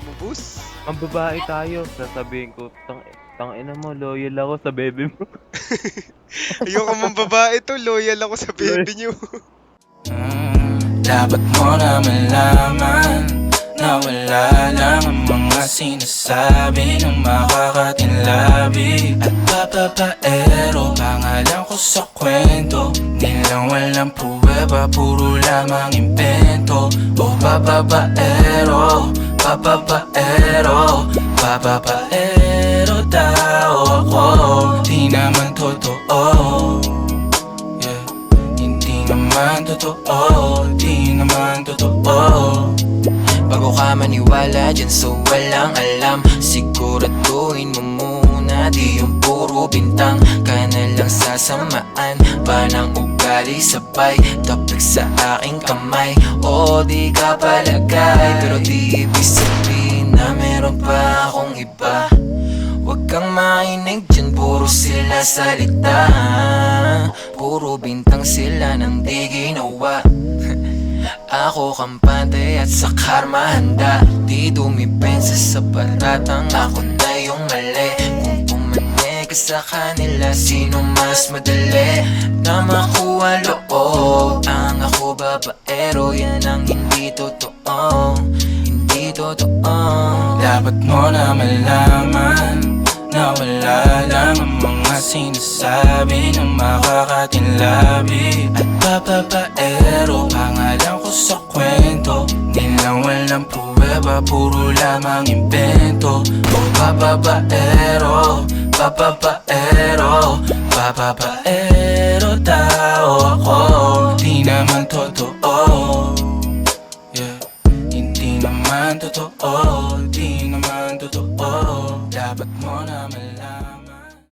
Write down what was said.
Mabus. Ang babae tayo, sasabihin ko, tangina mo, loyal ako sa bebe mo. Ayoko mong babae to, loyal ako sa Loyal. baby niyo. Dapat mo na malaman na wala lang ang mga sinasabi ng makakatinlabi at papapaero. Pangalan ko sa kwento, nilang walang pruweba, puro lamang impento. O papapaero, papapaero, papapaero daw ako. Di naman totoo, yeah. Hindi naman totoo, di naman totoo. Bago ka maniwala dyan so walang alam, siguraduhin mo muna di yung puro bintang ka na lang sasamaan pa ng ugali sabay tapik sa aking kamay. O di ka palagay pero di ibig sabihin na meron pa akong iba. Huwag kang mainig dyan, puro sila salita, puro bintang sila nang di ginawa. Ako kampante at sa karma handa, di dumipensa sa paratang ako na yung mali. Kung pumanig ka sa kanila, sino mas madali na makuha loob? Ang ako babaero, yan ang hindi totoo, hindi totoo. Dapat mo na malaman na wala lang ang mga sinasabi ng makakatinlabi at papapaero. Pangalan ko sa kwento, nilang walang pruweba, puro lamang impento. O papapaero, papapaero, papapaero daw ako. Di naman totoo, yeah. Hindi naman totoo, di naman totoo. Dapat mo na malaman.